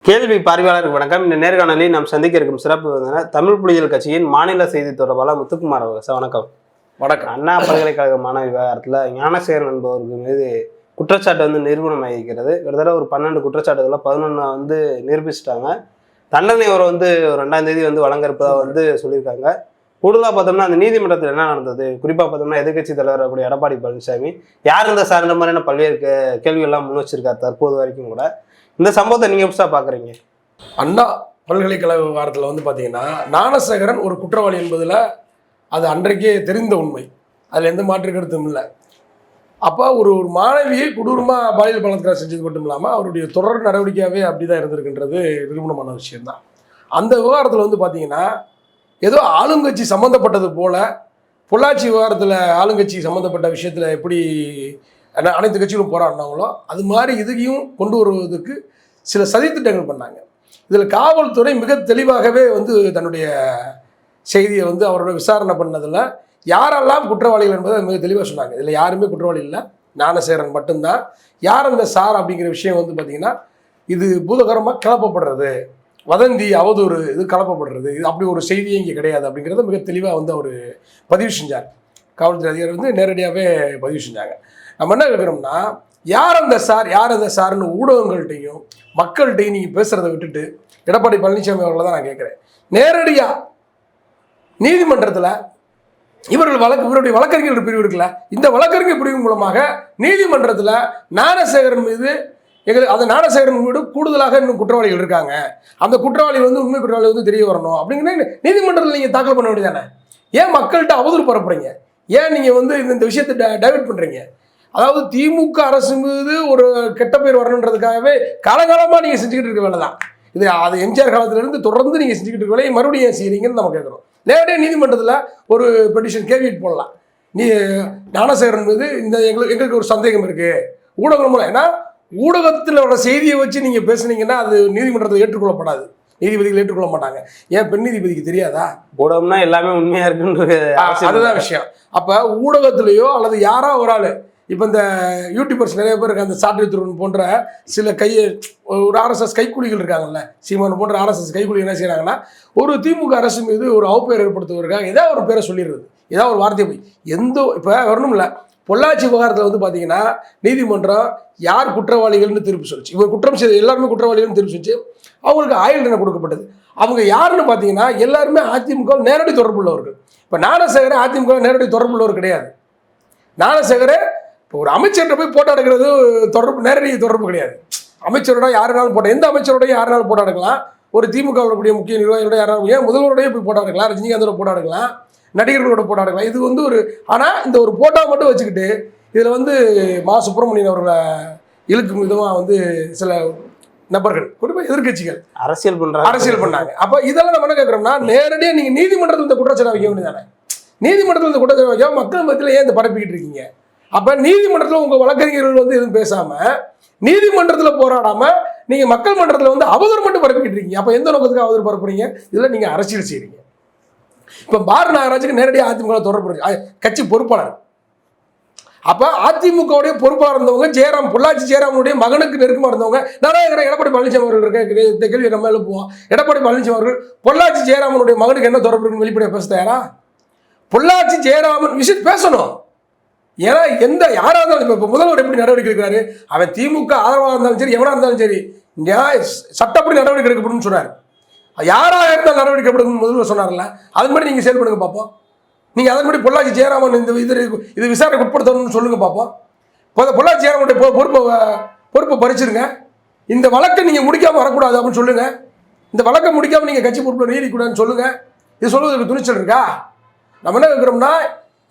கேள்வி பார்வையாளருக்கு வணக்கம். இந்த நேர்காணலில் நாம் சந்திக்க இருக்கும் சிறப்பு விருந்தினர் தமிழ் புலிகள் கட்சியின் மாநில செய்தி தொடர்பாளர் முத்துக்குமார் அவர்கள். சார் வணக்கம். வணக்கம். அண்ணா பல்கலைக்கழக மாணவ விவகாரத்தில் ஞானசேகரன் என்பவருக்கு மீது குற்றச்சாட்டு நிரூபணம் ஆகிக்கிறது. கிட்டத்தட்ட ஒரு 12 குற்றச்சாட்டுகளை 11 நிரூபிச்சிட்டாங்க. தண்டனை ஒரு 2ஆம் தேதி வழங்க இருப்பதாக சொல்லியிருக்காங்க. கூடுதலாக பார்த்தோம்னா அந்த நீதிமன்றத்தில் என்ன நடந்தது, குறிப்பாக பார்த்தோம்னா எதிர்கட்சி தலைவர் கூடிய எடப்பாடி பழனிசாமி யார் இந்த சார் இந்த மாதிரியான பல்வேறு கேள்விகள்லாம் முன் வச்சிருக்காரு தற்போது வரைக்கும் கூட. இந்த சம்பவத்தை நீங்க எப்படி பாக்குறீங்க? அண்ணா பல்கலைக்கழக விவகாரத்தில் பார்த்தீங்கன்னா ஞானசேகரன் ஒரு குற்றவாளி என்பதில் அது அன்றைக்கே தெரிந்த உண்மை, அதில் எந்த மாற்று கருத்தும் இல்லை. அப்போ ஒரு மாணவியை கொடூரமாக பாலியல் பலாத்காரம் செஞ்சது மட்டும் இல்லாமல் அவருடைய தொடர் நடவடிக்கையாகவே அப்படி தான் இருந்திருக்கின்றது நிரூபணமான விஷயம்தான். அந்த விவகாரத்தில் பார்த்தீங்கன்னா ஏதோ ஆளுங்கட்சி சம்மந்தப்பட்டது போல் பொள்ளாச்சி விவகாரத்தில் ஆளுங்கட்சி சம்மந்தப்பட்ட விஷயத்தில் எப்படி அனைத்து கட்சிகளும் போராடினாங்களோ அது மாதிரி இதையும் கொண்டு வருவதற்கு சில சதித்திட்டங்கள் பண்ணாங்க. இதில் காவல்துறை மிக தெளிவாகவே தன்னுடைய செய்தியை அவரோட விசாரணை பண்ணதில் யாரெல்லாம் குற்றவாளிகள் என்பதை மிக தெளிவாக சொன்னாங்க. இதில் யாருமே குற்றவாளி இல்லை, ஞானசேகரன் மட்டும்தான். யார் அந்த சார் அப்படிங்கிற விஷயம் பார்த்திங்கன்னா இது பூதகரமாக கிளப்பப்படுறது, வதந்தி அவதூறு, இது கலப்பப்படுறது, இது அப்படி ஒரு செய்தியே இங்கே கிடையாது அப்படிங்கிறத மிக தெளிவாக அவர் பதிவு செஞ்சார். காவல்துறை அதிகாரி நேரடியாகவே பதிவு செஞ்சாங்க. நம்ம என்ன கேட்குறோம்னா, யார் அந்த சார்னு ஊடகங்கள்கிட்டையும் மக்கள்கிட்டையும் நீங்கள் பேசுகிறத விட்டுட்டு எடப்பாடி பழனிசாமி அவர்களை தான் நான் கேட்குறேன். நேரடியாக நீதிமன்றத்தில் இவருடைய வழக்கறிஞர்கள் பிரிவு இருக்குல்ல, இந்த வழக்கறிஞர் பிரிவு மூலமாக நீதிமன்றத்தில் ஞானசேகரன் மீது அந்த ஞானசேகரன் மீது கூடுதலாக இன்னும் குற்றவாளிகள் இருக்காங்க, அந்த குற்றவாளி உண்மை குற்றவாளி தெரிய வரணும் அப்படிங்கிற நீதிமன்றத்தில் நீங்கள் தாக்கல் பண்ண வேண்டியதானே? ஏன் மக்கள்கிட்ட அவதூறு பரப்புறீங்க? ஏன் நீங்கள் இந்த விஷயத்தை டைவர்ட் பண்ணுறீங்க? அதாவது திமுக அரசு மீது ஒரு கெட்ட பேர் வரணுன்றதுக்காகவே காலகாலமாக நீங்கள் செஞ்சுக்கிட்டு இருக்க வேலை தான் இது. அது எம்ஜிஆர் காலத்திலேருந்து தொடர்ந்து நீங்கள் செஞ்சுக்கிட்டு இருக்க வேலையை மறுபடியும் ஏன் செய்கிறீங்கன்னு நம்ம கேட்குறோம். நேரடியாக நீதிமன்றத்தில் ஒரு பெட்டிஷன் கேவியட் போடலாம். ஞானசேகரன் மீது எங்களுக்கு ஒரு சந்தேகம் இருக்குது ஊடகம் மூலம். ஏன்னா ஊடகத்தில் வர செய்தியை வச்சு நீங்கள் பேசுனீங்கன்னா அது நீதிமன்றத்தில் ஏற்றுக்கொள்ளப்படாது, நீதிபதிகள் ஏற்றுக்கொள்ள மாட்டாங்க. ஏன் பெண் நீதிபதிக்கு தெரியாதா? ஊடகம்னா எல்லாமே உண்மையாக இருக்குன்றது அதுதான் விஷயம். அப்போ ஊடகத்திலேயோ அல்லது யாரோ ஒரு ஆள், இப்போ இந்த யூடியூபர்ஸ் நிறைய பேர் இருக்காங்க, அந்த சாட்டை துருவன் போன்ற சில ஒரு ஆர்எஸ்எஸ் கைக்கூலிகள் இருக்காங்கல்ல, சீமான் போன்ற ஆர்எஸ்எஸ் கைக்கூலி என்ன செய்கிறாங்கன்னா ஒரு திமுக அரசு மீது ஒரு அவப்பெயர் ஏற்படுத்துவதற்காக ஏதாவது ஒரு பேரை சொல்லிடுறது, ஏதாவது ஒரு வார்த்தையை போய் இப்போ வரணும் இல்லை. பொள்ளாச்சி விவகாரத்தில் பார்த்தீங்கன்னா நீதிமன்றம் யார் குற்றவாளிகள்னு தீர்ப்பு சொல்லிச்சு. இவர் குற்றம் செய்த எல்லாருமே குற்றவாளிகள்னு தீர்ப்பு சொல்லிச்சு. அவங்களுக்கு ஆயுள் தண்டனை கொடுக்கப்பட்டது. அவங்க யாருன்னு பார்த்தீங்கன்னா எல்லாருமே அதிமுக நேரடி தொடர்புள்ளவர்கள். இப்போ ஞானசேகரன் அதிமுக நேரடி தொடர்புள்ளவர் கிடையாது. ஞானசேகரன் இப்போ ஒரு அமைச்சர்கிட்ட போய் போட்டோ எடுக்கிறது நேரடி தொடர்பு கிடையாது. அமைச்சரோட யாருனாலும் போட்டோ, எந்த அமைச்சரோடய யாருனாலும் போட்டோ எடுக்கலாம். ஒரு திமுகவுடைய முக்கிய நிர்வாகிகளோட யாராலும், ஏன் முதல்வரோடய போய் போட்டோ எடுக்கலாம், ரஜினிகாந்தோட போட்டோ எடுக்கலாம், நடிகர்களோட போட்டோ எடுக்கலாம். இது ஆனால் இந்த ஒரு போட்டோ மட்டும் வச்சுக்கிட்டு இதில் மா சுப்பிரமணியன் அவர்களை இழுக்கும் விதமாக சில நபர்கள் குறிப்பாக எதிர்கட்சிகள் அரசியல் பண்ணாங்க. அப்போ இதெல்லாம் நம்ம என்ன கேட்குறோம்னா, நேரடியாக நீங்கள் நீதிமன்றத்தில் இந்த குற்றச்சாட்டை வைக்க வேண்டியதானே? நீதிமன்றத்தில் இந்த குற்றச்சாட்டை வைக்க மக்கள் மத்தியில் ஏன் இந்த பரப்பிக்கிட்டு இருக்கீங்க? அப்போ நீதிமன்றத்தில் உங்கள் வழக்கறிஞர்கள் எதுவும் பேசாமல், நீதிமன்றத்தில் போராடாமல் நீங்கள் மக்கள் மன்றத்தில் அவதூறு மட்டும் பரப்பிக்கிட்டு இருக்கீங்க. அப்போ எந்த நோக்கத்துக்கு அவதூறு பரப்புறீங்க? இதில் நீங்கள் அரசியல் செய்கிறீங்க. இப்போ பார் நாகராஜுக்கு நேரடியாக அதிமுக தொடர்பு கட்சி பொறுப்பாளர். அப்போ அதிமுகவுடைய பொறுப்பாளர் இருந்தவங்க பொள்ளாச்சி ஜெயராமனுடைய மகனுக்கு நெருக்கமாக இருந்தவங்க நிறைய எடப்பாடி பழனிசாமி அவர்கள் இருக்க இந்த கேள்வி நம்ம எழுப்புவோம். எடப்பாடி பழனிசாமி அவர்கள் பொள்ளாச்சி ஜெயராமனுடைய மகனுக்கு என்ன தொடர்பு இருக்குன்னு வெளிப்படையாக பேச தயாரா? பொள்ளாச்சி ஜெயராமன் விஷயம் பேசணும். ஏன்னா யாராக இருந்தாலும் இப்போ முதல்வர் எப்படி நடவடிக்கை எடுக்கிறாரு, அவன் திமுக ஆதரவாக இருந்தாலும் சரி, எவனாக இருந்தாலும் சரி, சட்டப்படி நடவடிக்கை எடுக்கப்படும்னு சொன்னார். யாராக இருந்தாலும் நடவடிக்கை எடுக்கணும் முதல்வர் சொன்னார்ல, அது மாதிரி நீங்கள் செயல்படுங்க பார்ப்போம். நீங்கள் அதன்படி பொள்ளாச்சி ஜெயராமன் இது விசாரணை உட்படுத்தணும்னு சொல்லுங்க பார்ப்போம். பொள்ளாச்சி ஜெயராமனுடைய பொறுப்பை பறிச்சிருங்க. இந்த வழக்கை நீங்கள் முடிக்காமல் வரக்கூடாது அப்படின்னு சொல்லுங்கள். இந்த வழக்கை முடிக்காமல் நீங்கள் கட்சி பொறுப்பில் நீடிக்கூடாதுன்னு சொல்லுங்கள். இது சொல்வதற்கு துணிச்சல் இருக்கா? நம்ம என்ன கேட்குறோம்னா,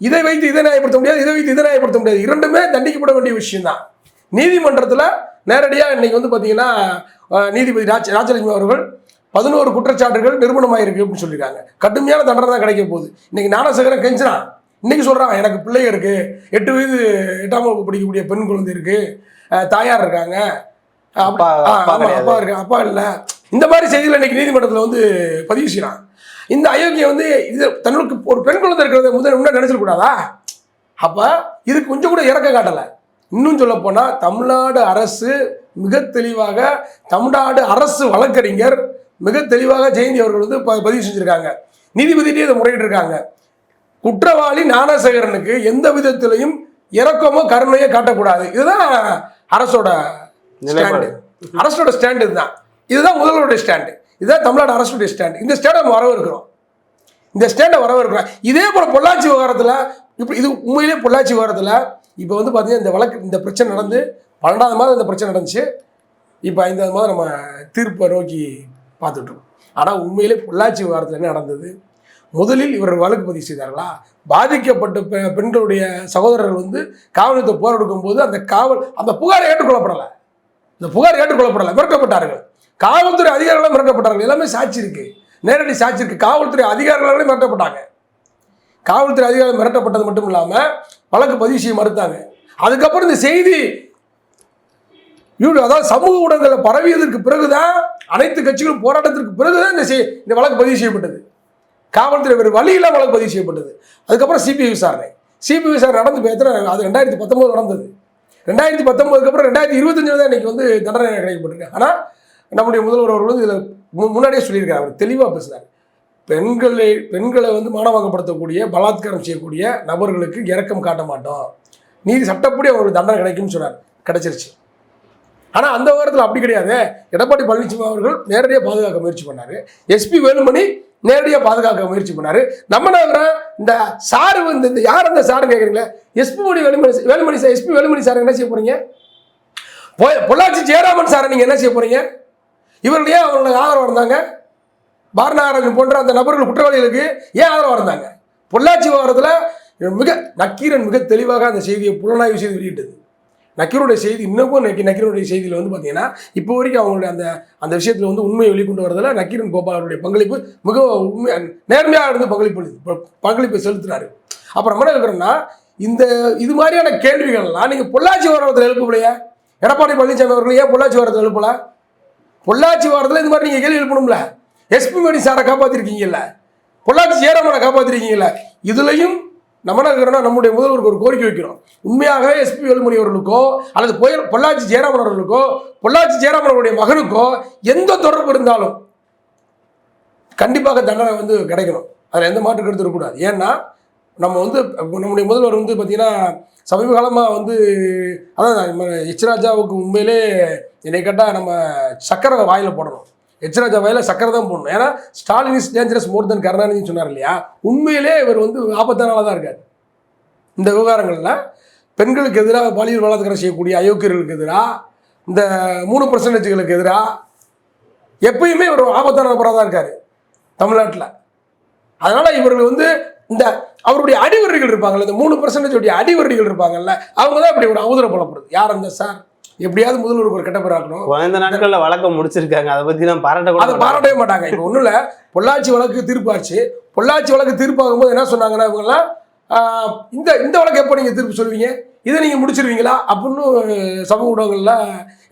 இதை வைத்து இதை நியாயப்படுத்த முடியாது, இதை வைத்து இதை நியாயப்படுத்த முடியாது. இரண்டுமே தண்டிக்கப்பட வேண்டிய விஷயம் தான். நீதிமன்றத்தில் நேரடியாக இன்றைக்கி பார்த்தீங்கன்னா நீதிபதி ராஜலட்சுமி அவர்கள் 11 குற்றச்சாட்டுகள் நிரூபணமாயிருக்கு அப்படின்னு சொல்லியிருக்காங்க. கடுமையான தண்டனை தான் கிடைக்க போகுது. இன்றைக்கி ஞானசேகரன் கெஞ்சினான், இன்றைக்கி சொல்கிறாங்க எனக்கு பிள்ளைங்க இருக்குது, 8 வயது 8ஆம் வகுப்பு படிக்கக்கூடிய பெண் குழந்தை இருக்குது, தாயார் இருக்காங்க, அப்பா இருக்கு, அப்பா இல்லை, இந்த மாதிரி செய்திகளை இன்றைக்கி நீதிமன்றத்தில் பதிவு செய்யலாம். இந்த அயோக்கியம் இது தன்னுக்கு ஒரு பெண் குழந்தை இருக்கிறத முன்னாடி நினைச்சிடக்கூடாதா? அப்போ இது கொஞ்சம் கூட இறக்க காட்டலை. இன்னும் சொல்ல போனால் தமிழ்நாடு அரசு மிக தெளிவாக தமிழ்நாடு அரசு வழக்கறிஞர் மிக தெளிவாக ஜெயந்தி அவர்கள் வந்து பதிவு செஞ்சிருக்காங்க. நீதிபதியிட்டே இதை முறையிட்டு இருக்காங்க. குற்றவாளி ஞானசேகரனுக்கு எந்த விதத்திலையும் இரக்கமோ கருணையோ காட்டக்கூடாது. இதுதான் அரசோட ஸ்டாண்டு. அரசோட ஸ்டாண்டு இதுதான். இதுதான் முதல்வருடைய ஸ்டாண்டு. இதுதான் தமிழ்நாடு அரசுடைய ஸ்டாண்டு. இந்த ஸ்டாண்டை நம்ம வரவேற்கிறோம். இந்த ஸ்டாண்டை வரவேற்கிறோம். இதே போல பொள்ளாச்சி விவகாரத்தில் இப்போ இது உண்மையிலே பொள்ளாச்சி விவகாரத்தில் இப்போ வந்து பார்த்தீங்கன்னா இந்த வழக்கு இந்த பிரச்சனை நடந்து 12வது மாதம் இந்த பிரச்சனை நடந்துச்சு. இப்போ 5வது மாதம் நம்ம தீர்ப்பை நோக்கி பார்த்துட்ருக்கோம். ஆனால் உண்மையிலே பொள்ளாச்சி விவகாரத்தில் என்ன நடந்தது? முதலில் இவர்கள் வழக்கு பதிவு செய்தார்களா? பாதிக்கப்பட்ட பெண்களுடைய சகோதரர்கள் வந்து காவல்துறை போராடுக்கும் போது அந்த புகாரை ஏற்றுக்கொள்ளப்படலை. இந்த புகார் ஏற்றுக்கொள்ளப்படலை, மிரட்டப்பட்டார்கள். காவல்துறை அதிகாரிகளும் மிரட்டப்பட்டார்கள். எல்லாமே சாட்சி இருக்கு, நேரடி சாட்சி இருக்கு. காவல்துறை அதிகாரிகளே மிரட்டப்பட்டாங்க. காவல்துறை அதிகாரிகள் மிரட்டப்பட்டது மட்டும் இல்லாமல் வழக்கு பதிவு செய்ய மறுத்தாங்க. அதுக்கப்புறம் இந்த செய்தி அதாவது சமூக ஊடகங்களில் பரவியதற்கு பிறகுதான், அனைத்து கட்சிகளும் போராட்டத்திற்கு பிறகுதான் இந்த வழக்கு பதிவு செய்யப்பட்டது. காவல்துறை வேறு வழியில் வழக்கு பதிவு செய்யப்பட்டது. அதுக்கப்புறம் சிபிஐ விசாரணை நடந்து அது 2019 நடந்தது. 2019க்கு அப்புறம் 2025 தான் இன்னைக்கு வந்து தண்டனை கிடைக்கப்பட்டிருக்கு. ஆனால் நம்முடைய முதல்வர் அவர்கள் வந்து இதில் முன்னாடியே சொல்லியிருக்காரு. அவர் தெளிவாக பேசுகிறார். பெண்களை வந்து மானவாக்கப்படுத்தக்கூடிய, பலாத்காரம் செய்யக்கூடிய நபர்களுக்கு இரக்கம் காட்ட மாட்டோம், நீதி சட்டப்படி அவங்களுக்கு தண்டனை கிடைக்கும்னு சொன்னார். கிடைச்சிருச்சு. ஆனால் அந்த வாரத்தில் அப்படி கிடையாது. எடப்பாடி பழனிசாமி அவர்கள் நேரடியாக பாதுகாக்க முயற்சி பண்ணார். எஸ்பி வேலுமணி நேரடியாக பாதுகாக்க முயற்சி பண்ணார். நம்ம இந்த சாரு வந்து இந்த யார் அந்த சாருன்னு கேட்குறீங்களே, எஸ்பி வேலுமணி சார். எஸ்பி வேலுமணி சார் என்ன செய்ய போறீங்க? பொள்ளாச்சி ஜெயராமன் சாரை நீங்கள் என்ன செய்ய போறீங்க? இவர்கள் ஏன் அவங்களுக்கு ஆதரவாக இருந்தாங்க? பாரநாராயணன் போன்ற அந்த நபர்கள் குற்றவாளிகளுக்கு ஏன் ஆதரவாக இருந்தாங்க? பொள்ளாச்சி விவகாரத்தில் நக்கீரன் மிக தெளிவாக அந்த செய்தியை புலனாய்வு செய்து வெளியிட்டது. நக்கீருடைய செய்தி இன்னமும் நக்கீரனுடைய செய்தியில் வந்து பார்த்தீங்கன்னா இப்போ வரைக்கும் அவங்களுடைய அந்த விஷயத்தில் வந்து உண்மையை வெளிக்கொண்டு வரதில் நக்கீரன் கோபாலருடைய பங்களிப்பு மிக நேர்மையாக இருந்து பங்களிப்பை செலுத்தினார். அப்புறம் என்ன இருக்கிறோம்னா, இது மாதிரியான கேள்விகள்லாம் நீங்கள் பொள்ளாச்சி விவகாரத்தில் எழுப்பலையா? எடப்பாடி பழனிசாமி அவர்கள் ஏன் பொள்ளாச்சி விவகாரத்தில் எழுப்பல? பொள்ளாச்சி விவகாரத்தில் இது மாதிரி நீங்கள் கேள்வி எழுப்பணும்ல. எஸ்பி மணி சாரை காப்பாற்றிருக்கீங்கல்ல, பொள்ளாச்சி ஜெயராமனை காப்பாற்றிருக்கீங்கல்ல. இதுலையும் நம்ம என்ன இருக்கிறோம்னா, நம்முடைய முதல்வருக்கு ஒரு கோரிக்கை வைக்கிறோம். உண்மையாகவே எஸ்பி வேலுமணி அவர்களுக்கோ அல்லது பொள்ளாச்சி ஜெயராமன் அவர்களுக்கோ பொள்ளாச்சி ஜெயராமன் அவருடைய மகனுக்கோ எந்த தொடர்பு இருந்தாலும் கண்டிப்பாக தண்டனை வந்து கிடைக்கணும். அதில் எந்த மாற்று கருத்து இருக்கக்கூடாது. ஏன்னா நம்ம வந்து நம்முடைய முதல்வர் வந்து பார்த்தீங்கன்னா சமீப காலமாக வந்து அதான் எச் ராஜாவுக்கு உண்மையிலே என்னை கேட்டால் நம்ம சக்கரை வாயில் போடணும். எச் ராஜா வாயில் சக்கரை தான் போடணும். ஏன்னா ஸ்டாலின் இஸ் டேஞ்சரஸ் மோர் தென் கருணாநிதினு சொன்னார் இல்லையா? உண்மையிலே இவர் வந்து ஆபத்தானதாக தான் இருக்கார். இந்த விவகாரங்களில் பெண்களுக்கு எதிராக பாலியல் பலாத்காரம் செய்யக்கூடிய அயோக்கியர்களுக்கு எதிராக, இந்த 3% எதிராக எப்பயுமே இவர் ஆபத்தான நபராக தான் இருக்கார் தமிழ்நாட்டில். அதனால் இவர்கள் வந்து அவருடைய அடிவருடிகள் இருப்பாங்கல்ல, இந்த 3% அடிவருடிகள் இருப்பாங்கல்ல, அவங்க தான் இப்படி ஒரு அவதூறம் பண்ணப்படுது. யார் அந்த சார்? எப்படியாவது முதல்வருக்கு ஒரு கெட்ட பேர் ஆக்கணும். குறைந்த நாட்களில் வழக்கம் முடிச்சிருக்காங்க. அதை பற்றி நான் பாராட்டவே மாட்டாங்க. இப்போ ஒன்றும் இல்லை, பொள்ளாச்சி வழக்கு தீர்ப்பாச்சு. பொள்ளாச்சி வழக்கு தீர்ப்பாகும்போது என்ன சொன்னாங்கன்னா, இவங்கெல்லாம் இந்த வழக்கு எப்போ நீங்கள் தீர்ப்பு சொல்லுவீங்க, இதை நீங்கள் முடிச்சிருவீங்களா அப்படின்னு சமூக ஊடகங்களில்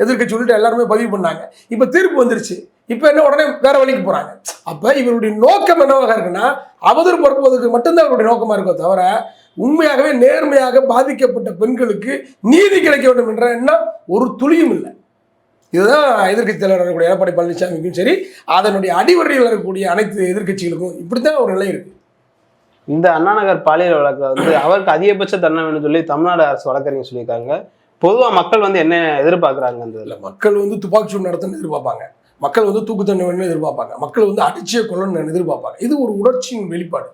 எதிர்க்கட்சி சொல்லிட்டு எல்லாருமே பதிவு பண்ணாங்க. இப்போ தீர்ப்பு வந்துருச்சு. இப்போ என்ன உடனே வேற வழிக்கு போகிறாங்க. அப்போ இவருடைய நோக்கம் என்னவாக இருக்குன்னா, அவதூறு பரப்புவதற்கு மட்டும்தான் இவருடைய நோக்கமாக இருக்கோ தவிர உண்மையாகவே நேர்மையாக பாதிக்கப்பட்ட பெண்களுக்கு நீதி கிடைக்க வேண்டும் என்ற எண்ணம் ஒரு துளியும் இல்லை. இதுதான் எதிர்க்கட்சி தலைவர் இருக்கக்கூடிய எடப்பாடி பழனிசாமிக்கும் சரி, அதனுடைய அடிவரையில் இருக்கக்கூடிய அனைத்து எதிர்க்கட்சிகளுக்கும் இப்படித்தான் ஒரு நிலை இருக்கு. இந்த அண்ணாநகர் பாலியல் வழக்கில் வந்து அவருக்கு அதிகபட்ச தண்டனை வேணும்னு சொல்லி தமிழ்நாடு அரசு வழக்கறிஞர் சொல்லியிருக்காங்க. பொதுவாக மக்கள் வந்து என்ன எதிர்பார்க்குறாங்க? அந்த மக்கள் வந்து துப்பாக்கி சூடு நடத்தணும்னு எதிர்பார்ப்பாங்க. மக்கள் வந்து தூக்கு தண்டனை வேணும்னு எதிர்பார்ப்பாங்க. மக்கள் வந்து அடிச்சிய கொள்ளணும்னு எதிர்பார்ப்பாங்க. இது ஒரு உணர்ச்சியின் வெளிப்பாடு.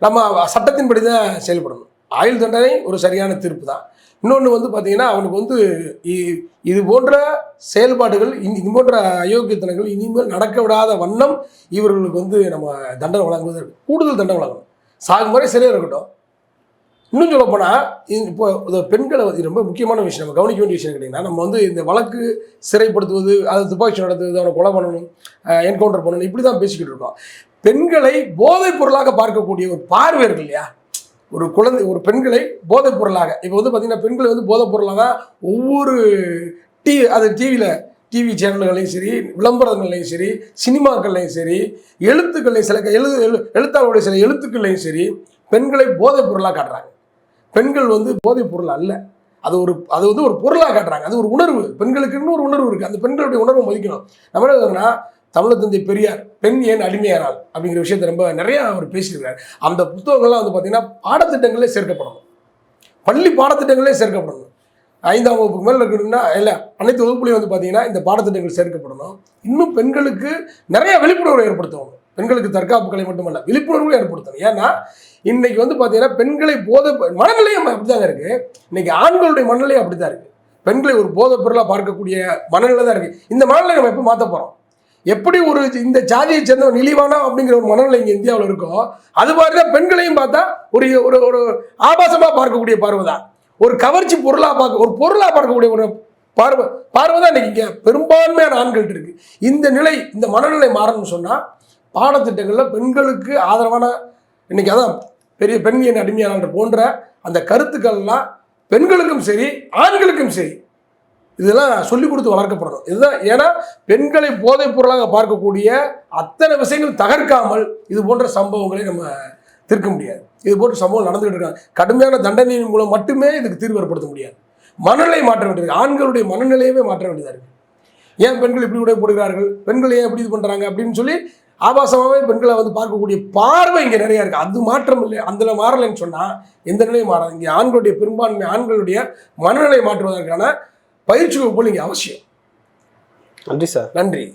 நம்ம சட்டத்தின்படி தான் செயல்படணும். ஆயுள் தண்டனை ஒரு சரியான தீர்ப்பு தான். இன்னொன்று வந்து பார்த்தீங்கன்னா, அவனுக்கு வந்து இது போன்ற செயல்பாடுகள், இது போன்ற அயோக்கியத்தனங்கள் இனிமேல் நடக்க விடாத வண்ணம் இவர்களுக்கு வந்து நம்ம தண்டனை வழங்குவது, கூடுதல் தண்டனை வழங்கணும். சாகுமுறை சிலையாக இருக்கட்டும். இன்னும் சொல்ல போனால் இப்போ பெண்களை வந்து ரொம்ப முக்கியமான விஷயம் நம்ம கவனிக்க வேண்டிய விஷயம் கேட்டிங்கன்னா, நம்ம வந்து இந்த வழக்கு சிறைப்படுத்துவது, அது துப்பாக்கி நடத்துவது, அவனை கொலை பண்ணணும், என்கவுண்டர் பண்ணணும், இப்படி தான் பேசிக்கிட்டு இருக்கோம். பெண்களை போதைப் பொருளாக பார்க்கக்கூடிய ஒரு பார்வை இருக்கு இல்லையா? ஒரு பெண்களை போதைப் பொருளாக, இப்போ வந்து பார்த்தீங்கன்னா பெண்களை வந்து போதைப் பொருளாக தான் ஒவ்வொரு டிவி சேனல்களையும் சரி, விளம்பரங்கள்லையும் சரி, சினிமாக்கள்லையும் சரி, எழுத்துக்கள்லையும் சில எழுத்தாளருடைய சில எழுத்துக்கள்லையும் சரி பெண்களை போதைப் பொருளாக காட்டுறாங்க. பெண்கள் வந்து போதைப் பொருள் அல்ல. அது வந்து ஒரு பொருளாக காட்டுறாங்க. அது ஒரு உணர்வு, பெண்களுக்குன்னு ஒரு உணர்வு இருக்குது. அந்த பெண்களுடைய உணர்வை மதிக்கணும். நம்ம என்ன சொல்றோம்னா, தமிழர் தந்தை பெரியார் பெண் ஏன் அடிமையானால் அப்படிங்கிற விஷயத்தை ரொம்ப நிறைய அவர் பேசியிருக்காரு. அந்த புத்தகங்கள்லாம் வந்து பார்த்தீங்கன்னா பாடத்திட்டங்களே சேர்க்கப்படணும், பள்ளி பாடத்திட்டங்களே சேர்க்கப்படணும். 5ஆம் வகுப்புக்கு மேலே இருக்கணும்னா இல்லை, அனைத்து வகுப்புலையும் வந்து பார்த்தீங்கன்னா இந்த பாடத்திட்டங்கள் சேர்க்கப்படணும். இன்னும் பெண்களுக்கு நிறைய விழிப்புணர்வு ஏற்படுத்தணும். பெண்களுக்கு தற்காப்பு கலை மட்டுமல்ல, விழிப்புணர்வு ஏற்படுத்தணும். ஏன்னா இன்னைக்கு வந்து பார்த்தீங்கன்னா பெண்களை மனநிலையும் அப்படிதாங்க இருக்கு. இன்னைக்கு ஆண்களுடைய மனநிலையும் அப்படித்தான் இருக்கு. பெண்களை ஒரு போதை பொருளாக பார்க்கக்கூடிய மனநிலை தான் இருக்கு. இந்த மனநிலை நம்ம எப்போ மாற்ற போகிறோம்? எப்படி ஒரு இந்த ஜாதியை சேர்ந்தவன் இழிவானா அப்படிங்கிற ஒரு மனநிலை இங்கே இந்தியாவில் இருக்கோ, அது மாதிரி தான் பெண்களையும் பார்த்தா ஒரு ஒரு ஒரு ஆபாசமாக பார்க்கக்கூடிய பார்வை தான், ஒரு கவர்ச்சி பொருளாக ஒரு பொருளாக பார்க்கக்கூடிய ஒரு பார்வை தான் இன்னைக்கு இங்கே பெரும்பான்மையான ஆண்கள்ட்ட இருக்கு. இந்த நிலை, இந்த மனநிலை மாறணும்னு சொன்னால் பாடத்திட்டங்களில் பெண்களுக்கு ஆதரவான, இன்னைக்கு அதான் பெரிய பெண் என் அடிமையான போன்ற அந்த கருத்துக்கள்லாம் பெண்களுக்கும் சரி ஆண்களுக்கும் சரி இதெல்லாம் சொல்லிக் கொடுத்து வளர்க்கப்படணும். இதுதான். ஏன்னா பெண்களை போதைப் பொருளாக பார்க்கக்கூடிய அத்தனை விஷயங்கள் தகர்க்காமல் இது போன்ற சம்பவங்களை நம்ம தீர்க்க முடியாது. இது போன்ற சம்பவம் நடந்துகிட்டு இருக்காங்க. கடுமையான தண்டனையின் மூலம் மட்டுமே இதுக்கு தீர்வு ஏற்படுத்த முடியாது. மனநிலை மாற்ற வேண்டியது, ஆண்களுடைய மனநிலையவே மாற்ற வேண்டியதாக இருக்குது. ஏன் பெண்கள் இப்படி உடை போடுகிறார்கள், பெண்கள் ஏன் இப்படி இது பண்ணுறாங்க அப்படின்னு சொல்லி ஆபாசமாகவே பெண்களை வந்து பார்க்கக்கூடிய பார்வை இங்கே நிறையா இருக்குது. அது மாற்றம் இல்லை, அதில் மாறலைன்னு சொன்னால் எந்த நிலையும் மாறாது. இங்கே ஆண்களுடைய பெரும்பான்மை ஆண்களுடைய மனநிலை மாற்றுவதற்கான பயிற்சி வகுப்புகள் இங்கே அவசியம். நன்றி சார். நன்றி.